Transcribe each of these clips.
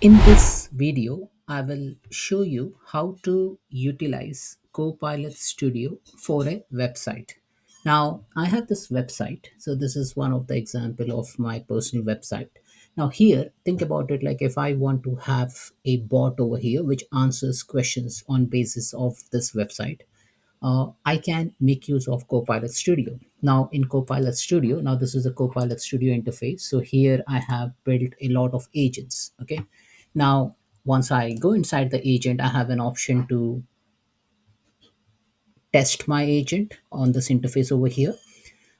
In this video, I will show you how to utilize Copilot Studio for a website. Now, I have this website. So this is one of the example of my personal website. Now here, think about it like if I want to have a bot over here which answers questions on basis of this website, I can make use of Copilot Studio. Now in Copilot Studio, now this is a Copilot Studio interface. So here I have built a lot of agents. Okay. Now, once I go inside the agent, I have an option to test my agent on this interface over here.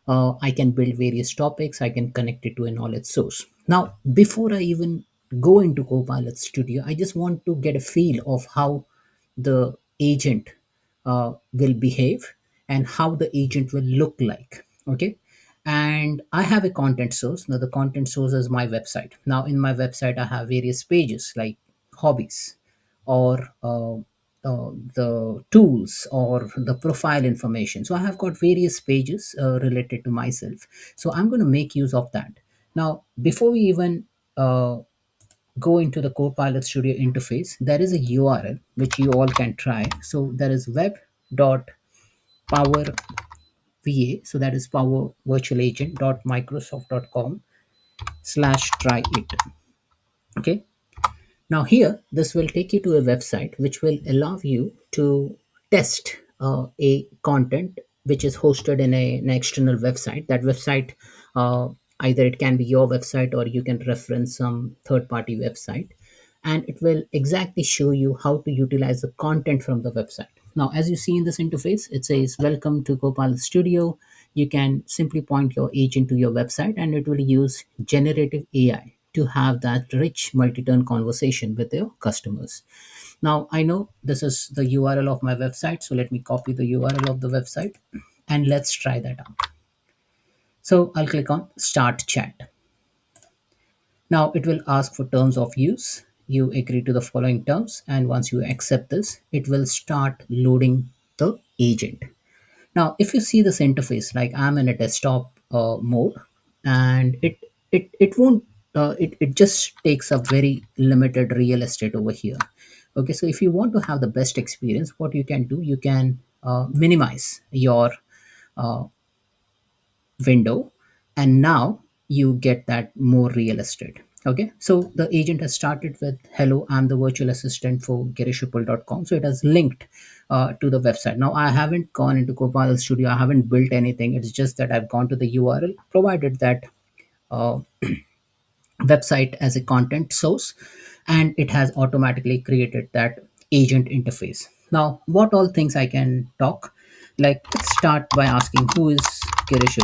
I can build various topics. I can connect it to a knowledge source. Now, before I even go into Copilot Studio, I just want to get a feel of how the agent will behave and how the agent will look like. Okay. And I have a content source. Now, the content source is my website. Now, in my website, I have various pages like hobbies or the tools or the profile information. So I have got various pages related to myself. So I'm going to make use of that. Now, before we even go into the Copilot Studio interface, there is a URL which you all can try. So there is web.powerva. So that is power virtual agent.microsoft.com/try it. Okay. Now here, this will take you to a website which will allow you to test a content which is hosted in an external website. That website, either it can be your website or you can reference some third-party website, and it will exactly show you how to utilize the content from the website. Now, as you see in this interface, it says "Welcome to Copilot Studio." You can simply point your agent to your website, and it will use generative AI to have that rich multi-turn conversation with your customers. Now, I know this is the URL of my website, so let me copy the URL of the website and let's try that out. So I'll click on Start Chat. Now it will ask for terms of use. You agree to the following terms, and once you accept this, it will start loading the agent. Now, if you see this interface, like I'm in a desktop mode, and it won't it just takes a very limited real estate over here. Okay, so if you want to have the best experience, what you can do, you can minimize your uh, window, and now you get that more real estate. Okay, so the agent has started with "Hello, I'm the virtual assistant for girishupal.com." So it has linked to the website. Now I haven't gone into Copilot Studio, I haven't built anything. It's just that I've gone to the URL, provided that uh, website as a content source, and it has automatically created that agent interface. Now, what all things I can talk, like let's start by asking who is Girish.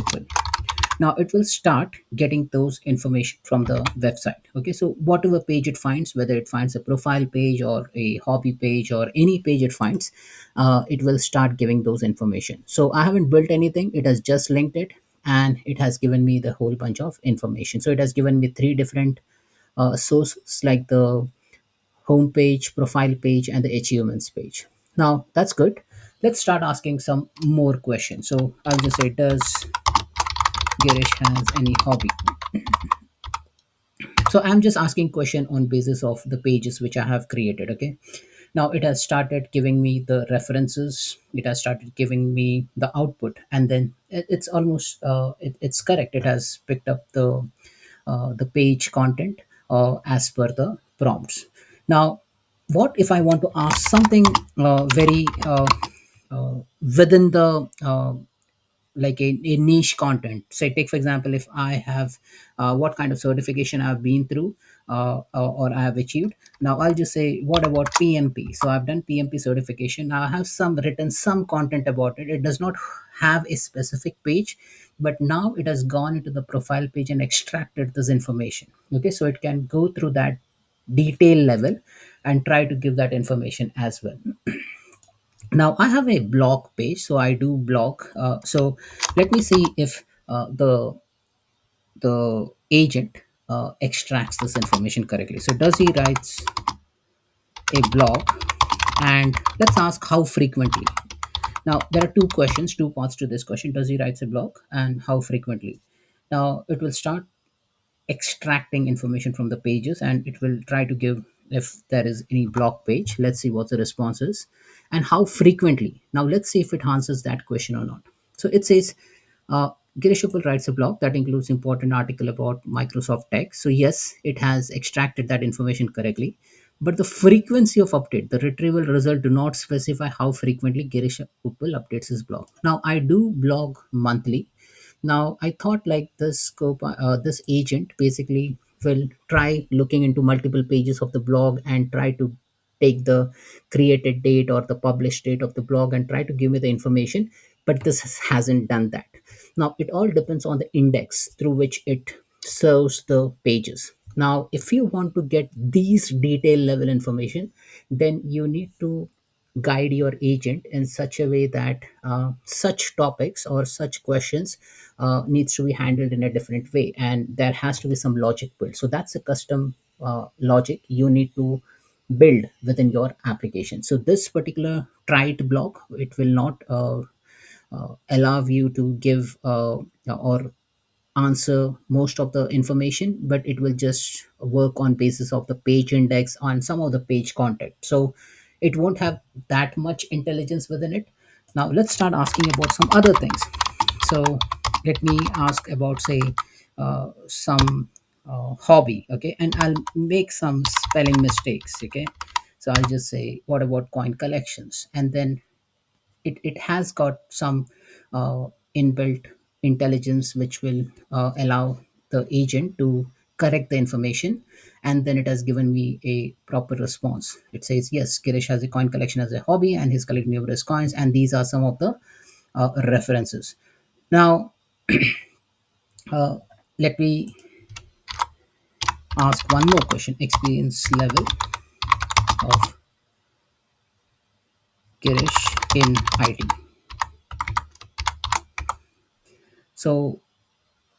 Now it will start getting those information from the website. Okay, so whatever page it finds, whether it finds a profile page or a hobby page or any page it finds, it will start giving those information. So I haven't built anything, it has just linked it, and it has given me the whole bunch of information. So it has given me three different sources, like the home page, profile page, and the achievements page. Now that's good. Let's start asking some more questions. So I'll just say, does Girish has any hobby? So I'm just asking question on basis of the pages which I have created. Okay, now it has started giving me the references, it has started giving me the output, and then it's almost it's correct. It has picked up the page content as per the prompts. Now, what if I want to ask something very within the like a niche content? Say, take for example, if I have what kind of certification I've been through, or I have achieved. Now I'll just say, what about PMP? So I've done PMP certification. Now I have some written some content about it. It does not have a specific page, but now it has gone into the profile page and extracted this information. Okay, so it can go through that detail level and try to give that information as well. Now I have a blog page, so I do blog. So let me see if the agent extracts this information correctly. So does he writes a blog, and let's ask how frequently. Now there are two questions, two parts to this question: does he writes a blog and how frequently. Now it will start extracting information from the pages, and it will try to give if there is any block page. Let's see what the response is and how frequently. Now let's see if it answers that question or not. So it says, Girish Uppal writes a blog that includes important article about Microsoft Tech. So yes, it has extracted that information correctly. But the frequency of update, the retrieval result do not specify how frequently Girish Uppal updates his blog. Now I do blog monthly. Now I thought like this scope, this agent basically will try looking into multiple pages of the blog and try to take the created date or the published date of the blog and try to give me the information, but this hasn't done that. Now it all depends on the index through which it serves the pages. Now if you want to get these detail level information, then you need to guide your agent in such a way that such topics or such questions needs to be handled in a different way, and there has to be some logic built. So that's a custom logic you need to build within your application. So this particular try it block, it will not allow you to give or answer most of the information, but it will just work on basis of the page index on some of the page content. So it won't have that much intelligence within it. Now let's start asking about some other things. So let me ask about, say, some hobby, okay, and I'll make some spelling mistakes, okay. So I'll just say, what about coin collections? And then it has got some inbuilt intelligence which will allow the agent to correct the information, and then it has given me a proper response. It says yes, Girish has a coin collection as a hobby and he's collecting numerous coins, and these are some of the references. Now uh, let me ask one more question. Experience level of Girish in IT. So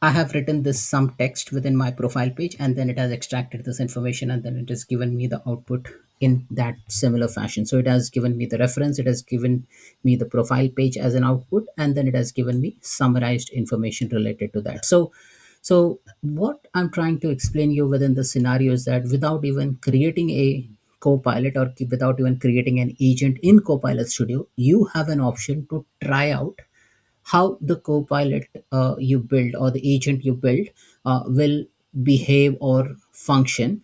I have written this some text within my profile page, and then it has extracted this information, and then it has given me the output in that similar fashion. So it has given me the reference, it has given me the profile page as an output, and then it has given me summarized information related to that. So what I'm trying to explain you within the scenario is that without even creating a Copilot or without even creating an agent in Copilot Studio, you have an option to try out how the copilot you build or the agent you build will behave or function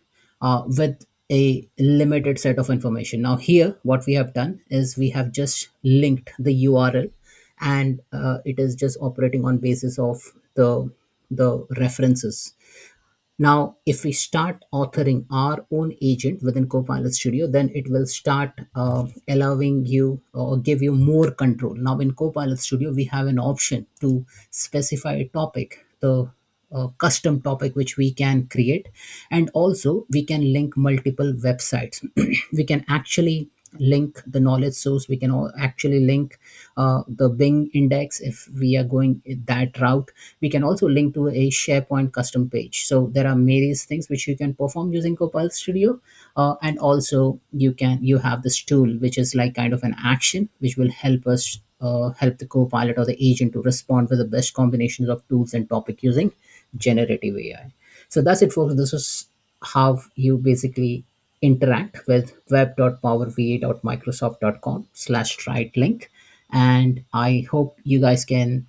with a limited set of information. Now here what we have done is we have just linked the URL, and it is just operating on basis of the references. Now, if we start authoring our own agent within Copilot Studio, then it will start allowing you or give you more control. Now, in Copilot Studio, we have an option to specify a topic, the custom topic which we can create, and also we can link multiple websites. We can actually link the knowledge source, we can actually link the Bing index if we are going that route. We can also link to a SharePoint custom page. So there are various things which you can perform using Copilot Studio, and also you have this tool which is like kind of an action which will help us help the Copilot or the agent to respond with the best combinations of tools and topic using generative AI. So that's it, folks. This is how you basically interact with web.powerva.microsoft.com/write link. And I hope you guys can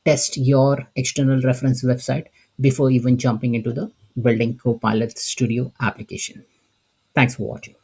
test your external reference website before even jumping into the building Copilot Studio application. Thanks for watching.